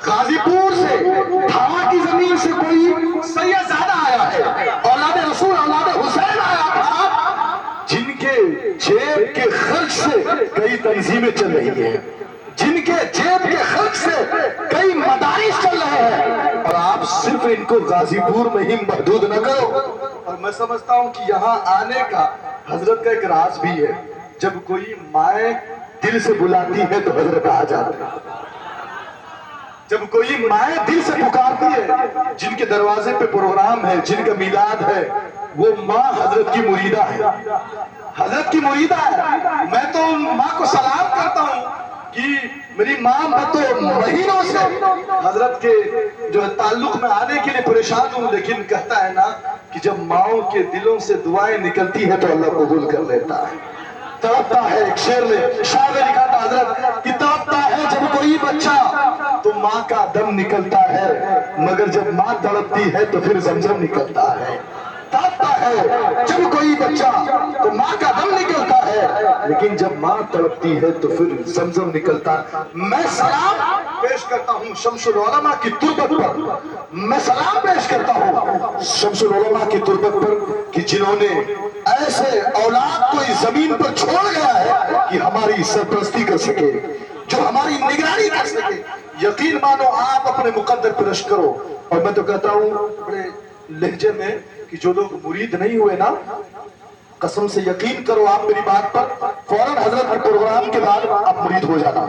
غازی پور سے دھاوا کی زمین سے کوئی سید زادہ آیا ہے، اولاد رسول اولاد حسین آیا تھا، جن کے جیب کے خرچ سے کئی تنظیمیں چل رہی ہیں، جن کے جیب کے خرچ سے کئی مدارس چل رہے ہیں، اور آپ صرف ان کو غازی پور میں ہی محدود نہ کرو۔ اور میں سمجھتا ہوں کہ یہاں آنے کا حضرت کا ایک راز بھی ہے، جب کوئی مائیں دل سے بلاتی ہے تو حضرت آ جاتے ہیں، جب کوئی مائیں دل سے پکارتی ہے، جن کے دروازے پہ پروگرام ہے، جن کا میلاد ہے، وہ ماں حضرت کی مریدہ ہے، حضرت کی مریدہ ہے۔ میں تو ماں کو سلام کرتا ہوں کہ میری ماں، میں تو مہینوں سے حضرت کے جو تعلق میں آنے کے لیے پریشان ہوں، لیکن کہتا ہے نا کہ جب ماؤں کے دلوں سے دعائیں نکلتی ہیں تو اللہ قبول کر لیتا ہے۔ تڑپتا ہے، ایک شعر میں شاعر نے لکھا تھا حضرت کہ تڑپتا ہے جب کوئی بچہ تو ماں کا دم نکلتا ہے، مگر جب ماں تڑپتی ہے تو پھر زمزم نکلتا ہے۔ تڑپتا ہے جب کوئی بچہ تو ماں کا دم نکلتا ہے، لیکن جب ماں تڑپتی ہے تو پھر زمزم نکلتا ہے۔ میں سلام پیش کرتا ہوں شمس العلماء کی تربت پر، میں سلام پیش کرتا ہوں شمس العلماء کی تربت پر کہ جنہوں نے ایسے اولاد کو اس زمین پر چھوڑ گیا ہے کہ ہماری سرپرستی کر سکے، جو ہماری نگرانی کر سکے۔ یقین مانو، آپ اپنے مقدر پر رشک کرو۔ اور میں تو کہتا ہوں بڑے لہجے میں کہ جو لوگ مرید نہیں ہوئے نا، قسم سے یقین کرو آپ میری بات پر، فوراً حضرت کے پروگرام کے بعد آپ مرید ہو جانا۔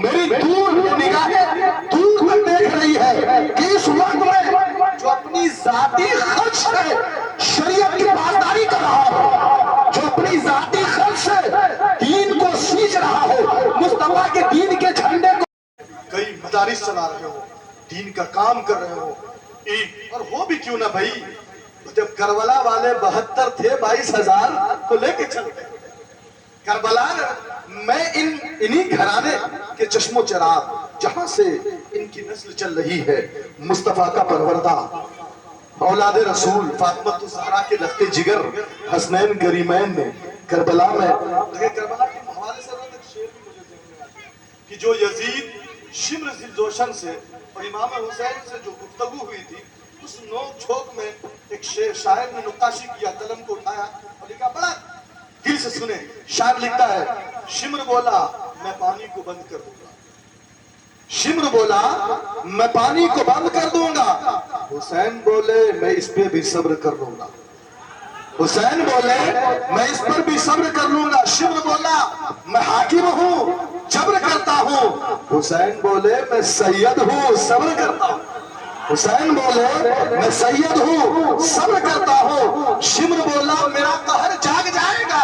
میری دور نگاہیں دور تک دیکھ رہی ہے کہ اس وقت میں جو اپنی ذاتی خرچ سے شریعت کی پاسداری کر رہا ہو، جو اپنی ذاتی خرچ سے دین کو سینچ رہا ہو، مصطفیٰ کے دین کے جھنڈے کو کئی مدارس چلا رہے ہو، دین کا کام کر رہے ہو، اور ہو بھی کیوں نہ بھائی، جب کربلا والے 72 تھے 22,000 کو لے کے چل گئے کربلا میں، انہی گھرانے کے چشم و چراغ جہاں سے ان کی نسل چل رہی ہے، مصطفیٰ کا پروردہ اولاد رسول فاطمہ الزہرا کے لخت جگر حسنین کریمین نے کربلا میں، کربلا کے حوالے سے ایک شعر بھی مجھے ذہن میں آتا ہے کہ جو یزید شمر ذوالجوشن سے اور امام حسین سے جو گفتگو ہوئی تھی، اس نوک جھوک میں ایک شاعر نے نقاشی کیا، قلم کو اٹھایا اور لکھا، بڑا دل سے سنیں۔ شاعر لکھتا ہے، شمر بولا میں پانی کو بند کر دوں گا، شمر بولا میں پانی کو بند کر دوں گا، حسین بولے میں اس پہ بھی صبر کر لوں گا، حسین بولے میں اس پر بھی صبر کر لوں گا، شمر بولا میں حاکم ہوں جبر کرتا ہوں، حسین بولے میں سید ہوں صبر کرتا ہوں، حسین بولے میں سید ہوں صبر کرتا ہوں، شمر بولا میرا قہر جاگ جائے گا،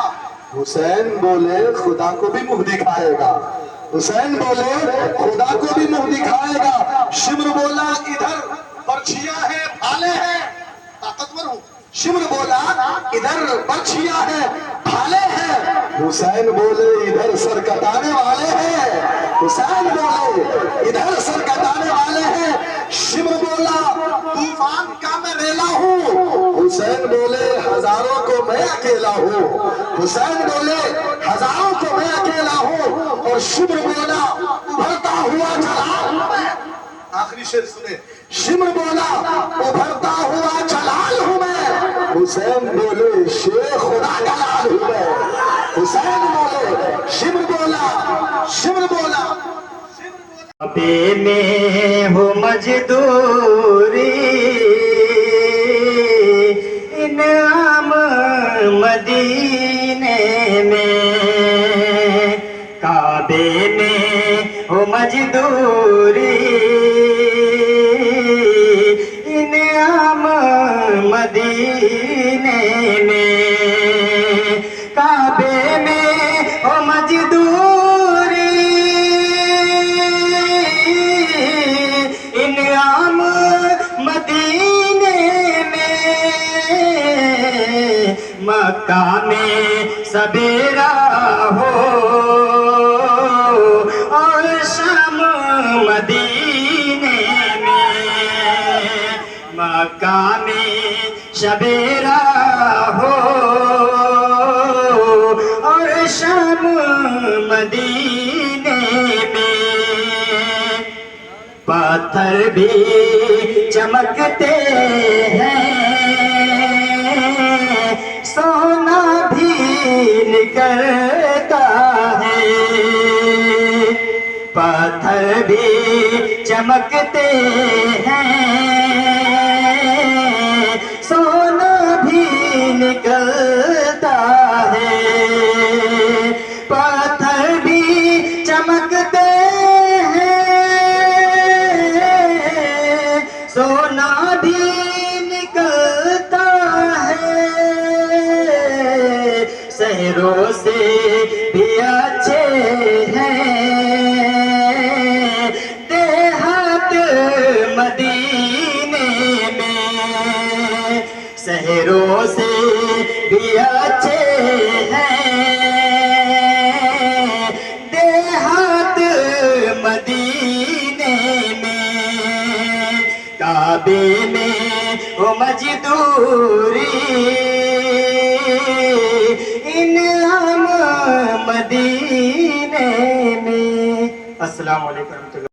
حسین بولے خدا کو بھی منہ دکھائے گا، حسین بولے خدا کو بھی منہ دکھائے گا، شمر بولا ادھر برچھیاں ہیں بھالے ہیں طاقتور ہوں، شمر بولا ادھر برچھیاں ہیں بھالے ہیں، حسین بولے ادھر سر کٹانے والے ہیں، حسین بولے ادھر سر کٹانے والے ہیں، شمر بولا طوفان کا میں ریلا ہوں، حسین بولے ہزاروں کو میں اکیلا ہوں، حسین بولے ہزاروں کو میں اکیلا ہوں، اور شمر بولا ابھرتا ہوا جلال ہوں میں، آخری شعر سنے، شمر بولا ابھرتا ہوا جلال ہوں میں، حسین بولے شیر خدا کا لال ہوں میں، حسین بولے شمر بولا، شمر بولا کعبے میں ہو مجدوری، انعام مدینے میں، کعبے میں ہو مجدوری، انعام مدینے میں، کعبے میں ہو مجدوری، انعام مدینے میں، مکہ میں سبیرا ہو اور شام مدینے میں، مکہ میں سبیرا ہو اور شام مدینے میں، پتھر بھی چمکتے ہیں، سونا بھی نکلتا ہے، پتھر بھی چمکتے ہیں، سونا بھی نکلتا ہے، پتھر بھی چمکتے سونا بھی نکلتا ہے، صحروں سے بھی اچھے ہیں دیہات مدینے میں، صحروں سے بھی اچھے ہیں دیہات مدینے میں، کعبے میں وہ مجدوری انعام مدینے میں۔ السلام علیکم ورحمۃ اللہ۔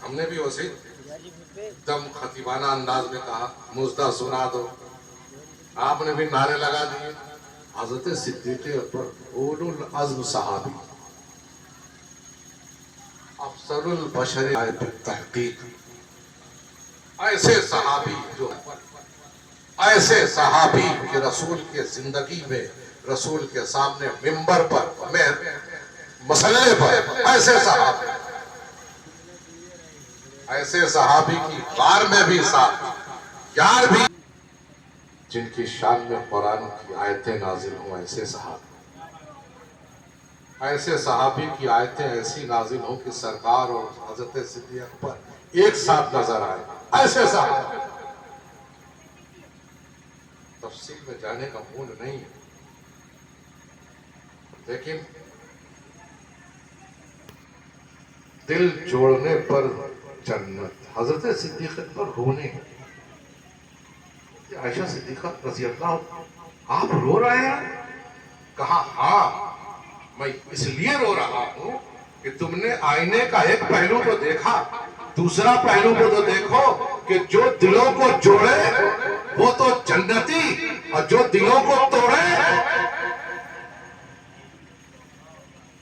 ہم نے بھی اسے دم خطیبانہ انداز میں کہا مزدہ سنا دو، آپ نے بھی نعرے لگا دیے۔ حضرت صدیق اکبر اولو العزم صحابی، افضل البشر بالتحقیق، ایسے صحابی کہ رسول کے زندگی میں، رسول کے سامنے منبر پر، مسئلے پر، ایسے صحابی کی غار میں بھی ساتھ یار بھی، جن کی شان میں قرآن کی آیتیں نازل ہوں، ایسے صحابی کی آیتیں ایسی نازل ہوں کہ سرکار اور حضرت صدیق اکبر ایک ساتھ نظر آئے، ایسے صحابی۔ تفصیل میں جانے کا موڈ نہیں ہے، لیکن دل جوڑنے پر جنت۔ حضرت صدیق اکبر رونے، عائشہ صدیقہ رضی اللہ، آپ رو رہے ہیں؟ کہا ہاں، میں اس لیے رو رہا ہوں کہ تم نے آئینے کا ایک پہلو تو دیکھا، دوسرا پہلو کو تو دیکھو کہ جو دلوں کو جوڑے وہ تو جنتی، اور جو دلوں کو توڑے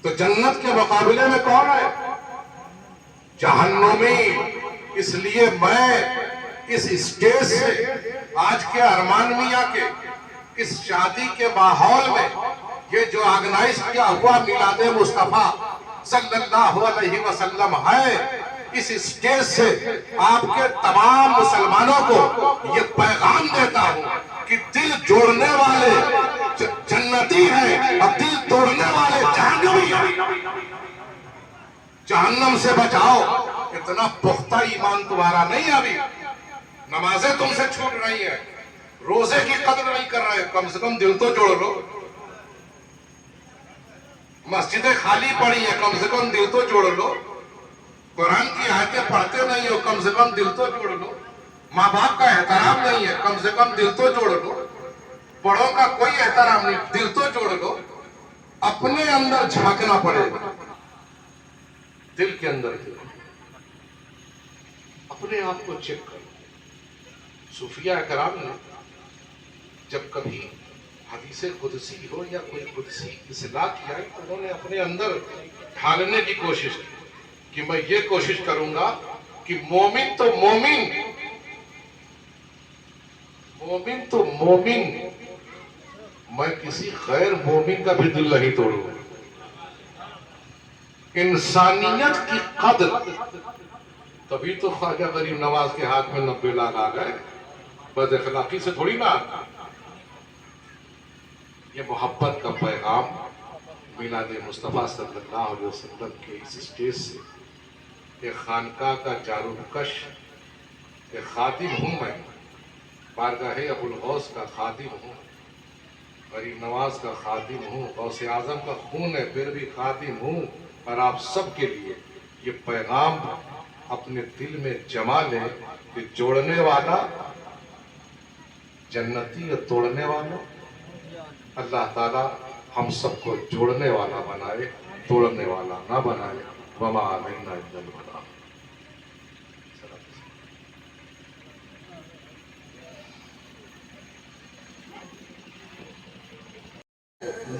تو جنت کے مقابلے میں کون ہے؟ جہنمی۔ اس لیے میں اس اسٹیج سے آج کے ارمان میاں کے اس شادی کے ماحول میں یہ جو آرگنائز کیا ہوا میلاد مصطفیٰ صلی اللہ علیہ وسلم ہے، اس اسٹیج سے آپ کے تمام مسلمانوں کو یہ پیغام دیتا ہوں کہ دل جوڑنے والے جنتی ہیں اور دل توڑنے والے جہنمی ہیں۔ جہنم سے بچاؤ، اتنا پختہ ایمان تمہارا نہیں، ابھی نمازیں تم سے چھوٹ رہی ہیں، روزے کی قدر نہیں کر رہے، کم سے کم دل تو جوڑ لو۔ مسجدیں خالی پڑی ہیں، کم سے کم دل تو جوڑ لو۔ قرآن کی آیتیں پڑھتے نہیں ہو، کم سے کم دل تو جوڑ لو۔ ماں باپ کا احترام نہیں ہے، کم سے کم دل تو جوڑ لو۔ بڑوں کا کوئی احترام نہیں، دل تو جوڑ لو۔ اپنے اندر جھانکنا پڑے گا، دل کے اندر اپنے آپ کو چیک کرو۔ صوفیہ کرام نے جب کبھی حدیث قدسی ہو یا کوئی قدسی اصلاح کیا تو انہوں نے اپنے اندر ڈھالنے کی کوشش کی کہ میں یہ کوشش کروں گا کہ مومن تو مومن، میں کسی غیر مومن کا بھی دل نہیں توڑوں گا۔ انسانیت کی قدر، تبھی تو خواجہ غریب نواز کے ہاتھ میں 90 لاکھ آ گئے، بد اخلاقی سے تھوڑی نہ۔ یہ محبت کا پیغام میلاد مصطفیٰ صلی اللہ علیہ وسلم کے اس اسٹیج سے ایک خانقاہ کا جاروکش، ایک خادم ہوں، میں بارگاہ ابو الغوث کا خادم ہوں، غریب نواز کا خادم ہوں، غوث اعظم کا خون ہے پھر بھی خادم ہوں، اور آپ سب کے لیے یہ پیغام اپنے دل میں جما لیں کہ جوڑنے والا جنتی اور توڑنے والا اللہ تعالیٰ ہم سب کو جوڑنے والا بنائے، توڑنے والا نہ بنائے۔ وما علینا الا البلاغ۔